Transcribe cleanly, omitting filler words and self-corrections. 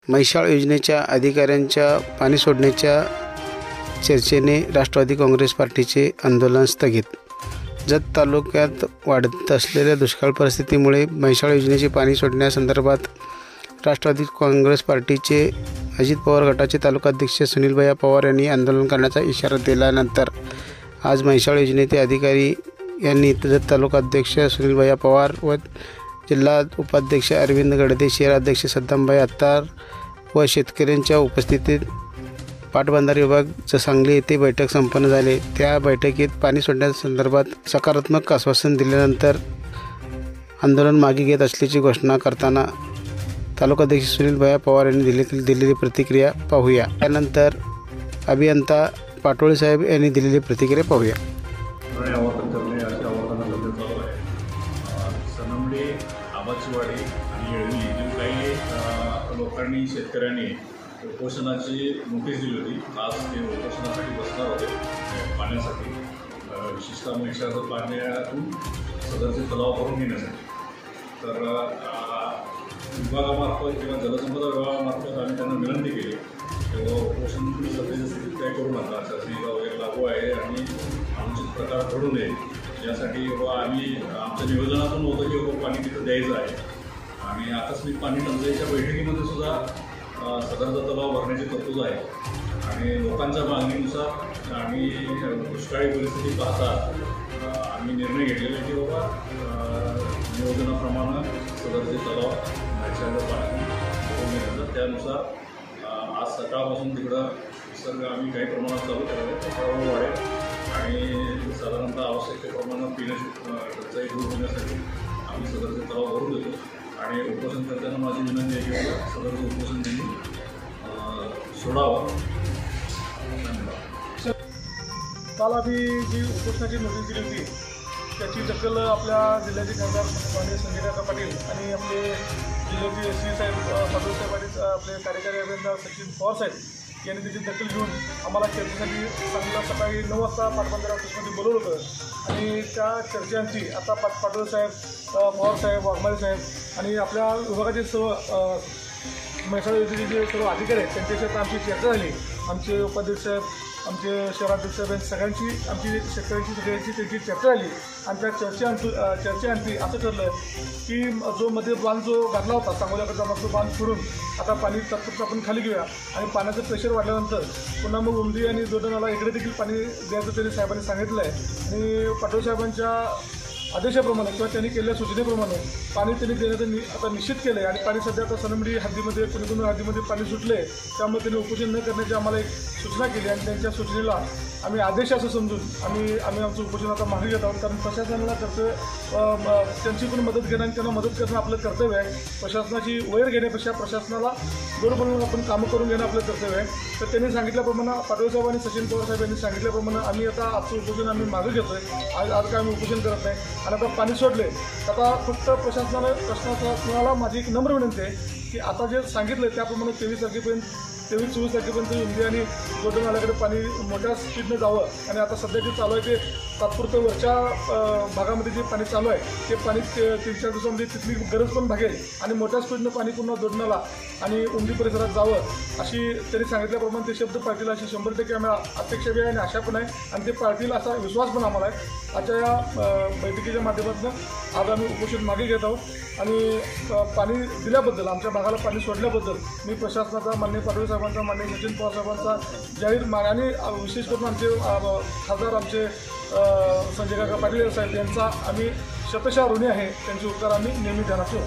म्हैसाळ योजनेच्या अधिकाऱ्यांच्या पाणी सोडण्याच्या चर्चेने राष्ट्रवादी काँग्रेस पार्टीचे आंदोलन स्थगित। जत तालुक्यात वाढत असलेल्या दुष्काळ परिस्थितीमुळे म्हैसाळ योजनेचे पाणी सोडण्यासंदर्भात राष्ट्रवादी काँग्रेस पार्टीचे अजित पवार गटाचे तालुकाध्यक्ष सुनीलभैया पवार यांनी आंदोलन करण्याचा इशारा दिल्यानंतर आज म्हैसाळ योजनेचे अधिकारी यांनी जत तालुकाध्यक्ष सुनीलभैया पवार व जिल्हा उपाध्यक्ष अरविंद गडदे, शहराध्यक्ष सद्दामभाई अत्तार व शेतकऱ्यांच्या उपस्थितीत पाटबंधारे विभाग सांगली येथे बैठक संपन्न झाली। त्या बैठकीत पाणी सोडण्यासंदर्भात सकारात्मक आश्वासन दिल्यानंतर आंदोलन मागे घेत असल्याची घोषणा करताना तालुकाध्यक्ष सुनीलभैया पवार यांनी दिलेली प्रतिक्रिया पाहूया। त्यानंतर अभियंता पाटोळे साहेब यांनी दिलेली प्रतिक्रिया पाहूया। सनमडे, आबाचीवाडी आणि येळवी जे काही लोकांनी शेतकऱ्यांनी उपोषणाची नोटीस दिली होती, आज ते उपोषणासाठी बसणार होते पाण्यासाठी, विशेषतः म्हैसाळचं पाण्यातून सदरचे तलाव भरून घेण्यासाठी। तर विभागामार्फत किंवा जलसंपदा विभागामार्फत आम्ही त्यांना विनंती केली तेव्हा उपोषण सध्याच्या स्थितीत काय करू नका, शासनीय वगैरे लागू आहे आणि अनुचित प्रकार घडू नये यासाठी आम्ही आमच्या नियोजनातून होतं की पाणी तिथं द्यायचं आहे। आणि आकस्मिक पाणी टंचाईच्या बैठकीमध्ये सुद्धा सदरचा तलाव भरण्याची तरतूद आहे आणि लोकांच्या मागणीनुसार आणि दुष्काळी परिस्थिती पाहता आम्ही निर्णय घेतलेला आहे की नियोजनाप्रमाणे सदरचे तलाव म्हैसाळच्या पाण्यातून भरून घेण्याचा। त्यानुसार आज सकाळपासून तिकडं निसर्ग आम्ही काही प्रमाणात चालू केलेलं आहे, त्याच्यावर वाढेल आणि साधारणतः आवश्यकतेप्रमाणे पिण्याची टंचाई दूर होण्यासाठी आम्ही सदरचे तलाव भरून देतो। आणि उपोषण करताना माझी विनंती आहे की सदरचं उपोषण त्यांनी सोडावं। धन्यवाद। काल आम्ही जी उपोषणाची नोटीस दिली होती त्याची दखल आपल्या जिल्ह्याचे खासदार माननीय संजय काका पाटील आणि आपले जिल्ह्याचे एस साहेब पाटील साहेब, आपले कार्यकारी अभियंता सचिन पवार साहेब यांनी त्याची दखल घेऊन आम्हाला चर्चेसाठी चांगलं सकाळी 9 वाजता पाटबंधारे ऑफिसमध्ये बोलवलं होतं आणि त्या चर्चेची आता पाटोळे साहेब, पवार साहेब, वाघमारे साहेब आणि आपल्या विभागाचे सर्व म्हैसाळ योजनेचे सर्व अधिकारी आहेत त्यांच्याशी आमची चर्चा झाली। आमचे उपाध्यक्ष साहेब, आमचे शहराध्यक्ष साहेब सगळ्यांची आमची शेतकऱ्यांची सगळ्यांची त्यांची चर्चा झाली आणि त्या चर्चेअंती असं ठरलं की जो मध्ये बांध जो घातला होता सांगोल्याकडचा मग तो बांध सोडून आता पाणी तात्पुरतं आपण खाली घेऊया आणि पाण्याचं प्रेशर वाढल्यानंतर पुन्हा मग उमदी आणि जोडणाला इकडे देखील पाणी द्यायचं त्यांनी साहेबांनी सांगितलं आहे आणि पाटोळे साहेबांच्या आदेशाप्रमाणे किंवा त्यांनी केलेल्या सूचनेप्रमाणे पाणी त्यांनी देण्याचं आता निश्चित केलं आहे आणि पाणी सध्या आता सनमडी हद्दीमध्ये कुणी हद्दीमध्ये पाणी सुटले त्यामुळे त्यांनी उपोषण न करण्याची आम्हाला एक सूचना केली आणि त्यांच्या सूचनेला आम्ही आदेश असं समजून आम्ही आमचं उपोषण आता मागे घेत आहोत। कारण प्रशासनाला त्यांची पण मदत घेणं आणि त्यांना मदत करणं आपलं कर्तव्य आहे। प्रशासनाची वैर घेण्यापेक्षा प्रशासनाला बरोबर आपण कामं करून घेणं आपलं कर्तव्य आहे। तर त्यांनी सांगितल्याप्रमाणे पाटोळे साहेब आणि सचिन पवार साहेब यांनी सांगितल्याप्रमाणे आम्ही आता आजचं उपोषण आम्ही मागे घेतो आहे। आज काय आम्ही उपोषण करत नाही आणि आता पाणी सोडले आता फक्त प्रशासनाला माझी एक नम्र विनंती आहे की आता जे सांगितलं त्याप्रमाणे 23-24 तारखेपर्यंत उमदी आणि गोल्डन नाल्याकडे पाणी मोठ्या स्पीडनं जावं आणि आता सध्या जे चालू आहे ते तात्पुरतं वरच्या भागामध्ये जे पाणी चालू आहे ते पाणी 3-4 दिवसामध्ये तिथली गरज पण भागेल आणि मोठ्या स्पीडनं पाणी पुन्हा जोडण्याला आणि उमदी परिसरात जावं अशी त्यांनी सांगितल्याप्रमाणे ते शब्द पाळतील अशी 100% आम्हाला अपेक्षा बी आहे आणि आशा पण आहे आणि ते पाळतील असा विश्वास पण आम्हाला आहे। आजच्या या बैठकीच्या माध्यमातून आज आम्ही उपोषण मागे घेत आहोत आणि पाणी दिल्याबद्दल आमच्या भागाला पाणी सोडल्याबद्दल मी प्रशासनाचा माननीय पाटोळे साहेबांचा, माननीय सचिन पवार साहेबांचा जाहीर आणि विशेष करून आमचे खासदार आमचे संजय काका पाटील साहेब यांचा आम्ही शतशः ऋणी आहे। त्यांचे उपकार आम्ही नेहमी ध्यानात ठेवू।